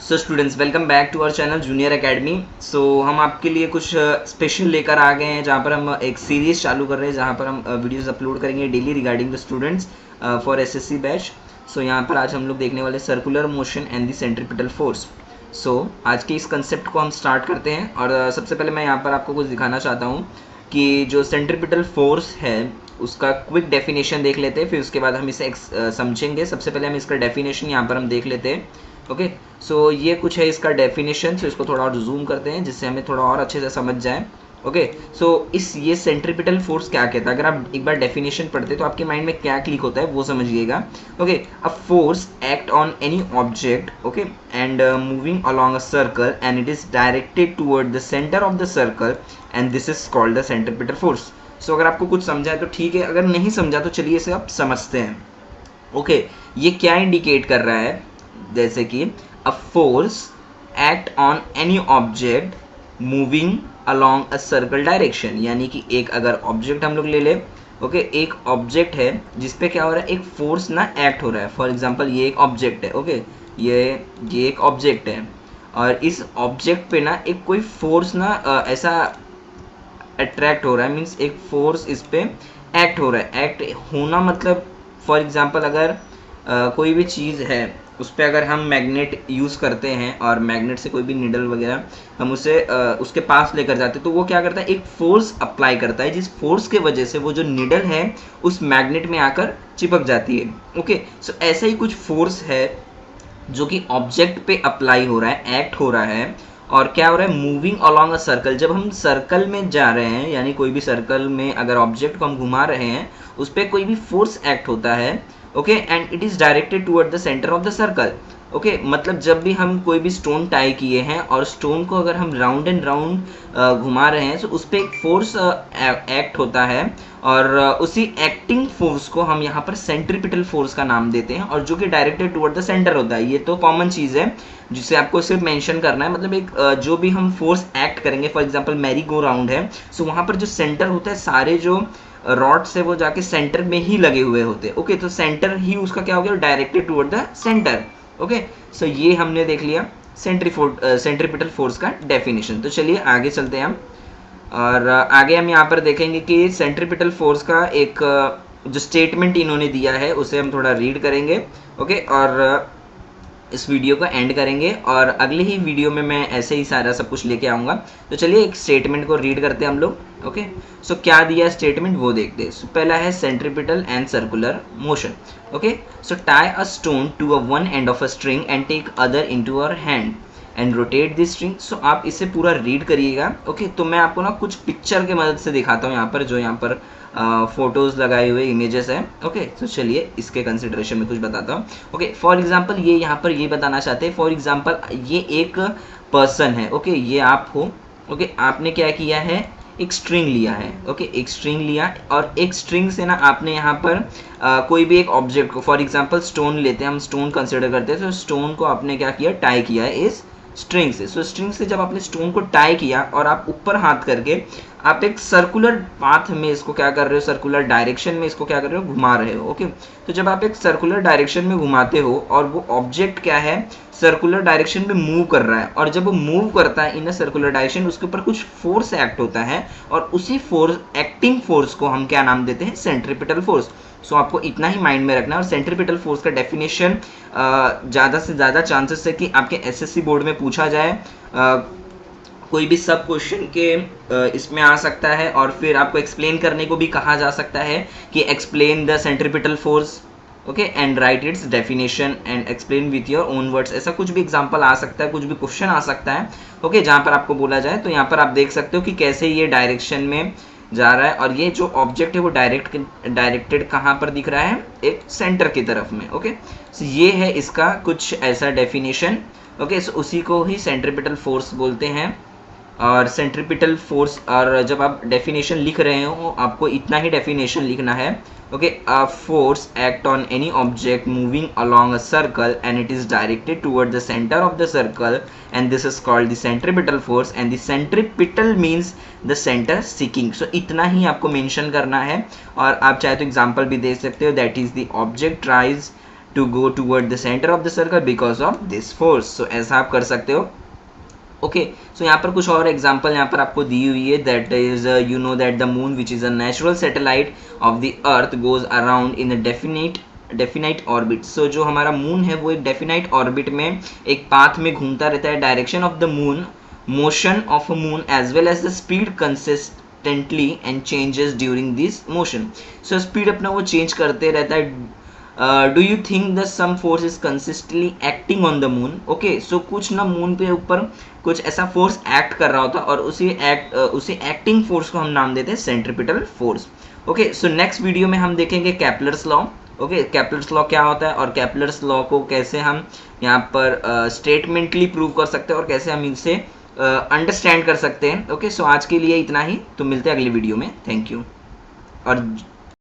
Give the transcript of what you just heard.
So students, welcome back to our channel junior academy. So हम आपके लिए कुछ स्पेशल लेकर आ गए हैं, जहाँ पर हम एक सीरीज चालू कर रहे हैं, जहाँ पर हम वीडियोस अपलोड करेंगे daily regarding the students for SSC batch. So यहाँ पर आज हम लोग देखने वाले circular motion and the centripetal force. So आज के इस कंसेप्ट को हम स्टार्ट करते हैं, और सबसे पहले मैं यहाँ पर आपको कुछ दिखाना चाहता हूँ कि जो सेंट्रीपिटल फोर्स है उसका क्विक डेफिनेशन देख लेते हैं, फिर उसके बाद हम इसे समझेंगे। सबसे पहले हम इसका डेफिनेशन यहाँ पर हम देख लेते हैं। ओके, सो ये कुछ है इसका डेफिनेशन। सो इसको थोड़ा और जूम करते हैं जिससे हमें थोड़ा और अच्छे से समझ जाए। ओके, सो ये सेंट्रीपिटल फोर्स क्या कहता है, अगर आप एक बार डेफिनेशन पढ़ते तो आपके माइंड में क्या क्लिक होता है वो समझिएगा। Okay, a force act on any object, okay, and moving along a circle and it is directed toward the centre of the circle and this is called the centripetal force. So अगर आपको कुछ समझा है तो ठीक है, अगर नहीं समझा तो चलिए इसे आप समझते हैं। ओके, ये क्या इंडिकेट कर रहा है, जैसे कि अ force act on any object moving along a circle direction, यानी कि एक अगर ऑब्जेक्ट हम लोग ले ले, ओके, एक ऑब्जेक्ट है जिसपे क्या हो रहा है, एक फोर्स ना एक्ट हो रहा है। फॉर एग्जांपल ये एक ऑब्जेक्ट है, ओके, ये एक ऑब्जेक्ट है, और इस ऑब्जेक्ट पे ना एक कोई फोर्स ना ऐसा अट्रैक्ट हो रहा है, मीन्स एक फोर्स इस पे एक्ट हो रहा है। एक्ट होना मतलब फॉर एग्जांपल अगर कोई भी चीज़ है उस पर अगर हम मैग्नेट यूज़ करते हैं और मैग्नेट से कोई भी निडल वगैरह हम उसे उसके पास लेकर जाते हैं, तो वो क्या करता है, एक फोर्स अप्लाई करता है, जिस फोर्स के वजह से वो जो निडल है उस मैग्नेट में आकर चिपक जाती है। ओके, सो ऐसा ही कुछ फोर्स है जो कि ऑब्जेक्ट पे अप्लाई हो रहा है, एक्ट हो रहा है, और क्या हो रहा है, मूविंग अलोंग अ सर्कल। जब हम सर्कल में जा रहे हैं, यानी कोई भी सर्कल में अगर ऑब्जेक्ट को हम घुमा रहे हैं उस पर कोई भी फोर्स एक्ट होता है, okay, and it is directed toward the centre of the circle. Okay, मतलब जब भी हम कोई भी स्टोन टाई किए हैं और स्टोन को अगर हम राउंड एंड राउंड घुमा रहे हैं तो उस पर एक फोर्स एक्ट होता है, और उसी एक्टिंग फोर्स को हम यहाँ पर सेंट्रीपिटल फोर्स का नाम देते हैं, और जो कि डायरेक्टेड टुवर्ड द सेंटर होता है। ये तो कॉमन चीज़ है जिसे आपको सिर्फ मेंशन करना है। मतलब एक जो भी हम फोर्स एक्ट करेंगे, for example merry go round है, सो वहाँ पर जो सेंटर होता है, सारे जो रॉड्स है वो जाके सेंटर में ही लगे हुए होते हैं। ओके, तो सेंटर ही उसका क्या हो गया, directed toward the centre. Okay, so ये हमने देख लिया सेंट्रीपिटल फोर्स का डेफिनेशन। तो चलिए आगे चलते हैं हम, और आगे हम यहाँ पर देखेंगे कि सेंट्रीपिटल फोर्स का एक जो स्टेटमेंट इन्होंने दिया है उसे हम थोड़ा रीड करेंगे। ओके, और इस वीडियो को एंड करेंगे, और अगले ही वीडियो में मैं ऐसे ही सारा सब कुछ लेके आऊँगा। तो चलिए एक स्टेटमेंट को रीड करते हैं हम लोग। ओके, सो क्या दिया स्टेटमेंट वो देखते हैं। सो पहला है centripetal and circular motion. Okay, so tie a stone to a one end of a string and take other into our hand and rotate this string. So आप इसे पूरा रीड करिएगा। ओके, तो मैं आपको ना कुछ पिक्चर के मदद से दिखाता हूँ यहाँ पर, जो यहाँ पर फोटोज़ लगाए हुए इमेजेस हैं। ओके, तो चलिए इसके कंसिडरेशन में कुछ बताता हूँ। ओके, फॉर एग्जांपल ये यहाँ पर ये बताना चाहते हैं, फॉर एग्जांपल ये एक पर्सन है। ओके, ये आप हो। ओके, आपने क्या किया है, एक स्ट्रिंग लिया है। ओके, एक स्ट्रिंग लिया, और एक स्ट्रिंग से ना आपने यहाँ पर कोई भी एक ऑब्जेक्ट को, फॉर एग्जांपल स्टोन लेते हैं, हम स्टोन कंसिडर करते हैं, तो स्टोन को आपने क्या किया, टाई किया है इस स्ट्रिंग से। सो स्ट्रिंग से जब आपने स्टोन को टाई किया और आप ऊपर हाथ करके आप एक सर्कुलर पाथ में इसको क्या कर रहे हो, सर्कुलर डायरेक्शन में इसको क्या कर रहे हो, घुमा रहे हो। ओके, तो जब आप एक सर्कुलर डायरेक्शन में घुमाते हो और वो ऑब्जेक्ट क्या है, सर्कुलर डायरेक्शन में मूव कर रहा है, और जब वो मूव करता है इन अ सर्कुलर डायरेक्शन, उसके ऊपर कुछ फोर्स एक्ट होता है, और उसी फोर्स, एक्टिंग फोर्स को हम क्या नाम देते हैं, सेंट्रीपिटल फोर्स। सो आपको इतना ही माइंड में रखना है। और सेंट्रीपिटल फोर्स का डेफिनेशन ज़्यादा से ज़्यादा चांसेस है कि आपके एसएससी बोर्ड में पूछा जाए, कोई भी सब क्वेश्चन के इसमें आ सकता है, और फिर आपको एक्सप्लेन करने को भी कहा जा सकता है कि explain the centripetal force, okay, and right it's definition and explain with your own words. ऐसा कुछ भी एग्जांपल आ सकता है, कुछ भी क्वेश्चन आ सकता है। ओके, जहाँ पर आपको बोला जाए, तो यहाँ पर आप देख सकते हो कि कैसे ये डायरेक्शन में जा रहा है, और ये जो ऑब्जेक्ट है वो डायरेक्टेड कहाँ पर दिख रहा है, एक सेंटर की तरफ में। ओके, सो ये है इसका कुछ ऐसा डेफिनेशन। ओके, सो उसी को ही सेंट्रीपिटल फोर्स बोलते हैं। और सेंट्रीपिटल फोर्स, और जब आप डेफिनेशन लिख रहे हो आपको इतना ही डेफिनेशन लिखना है। Okay, a force act on any object moving along a circle and it is directed toward the centre of the circle and this is called the centripetal force and the centripetal means the centre seeking. So इतना ही आपको mention करना है, और आप चाहे तो example भी दे सकते हो, that is the object tries to go toward the centre of the circle because of this force. So ऐसा आप कर सकते हो। ओके, सो यहाँ पर कुछ और एग्जांपल यहाँ पर आपको दी हुई है। That is you know that the moon which is a natural satellite of the earth goes around in a definite orbit. So जो हमारा मून है वो एक डेफिनाइट ऑर्बिट में एक पाथ में घूमता रहता है। Direction of the moon, motion of a moon as well as the speed consistently and changes during this motion. So speed अपना वो चेंज करते रहता है। Do you think the some force is consistently acting on the moon? Okay, so कुछ ना moon पे ऊपर कुछ ऐसा फोर्स एक्ट कर रहा होता और उसी एक्टिंग फोर्स को हम नाम देते हैं centripetal force. Okay, so next video में हम देखेंगे Kepler's law. Okay, Kepler's law क्या होता है और केपलर्स लॉ को कैसे हम यहाँ पर स्टेटमेंटली प्रूव कर सकते हैं और कैसे हम इनसे अंडरस्टैंड कर सकते हैं। ओके, सो आज के लिए इतना ही, तो मिलते हैं अगली वीडियो में। Thank you. और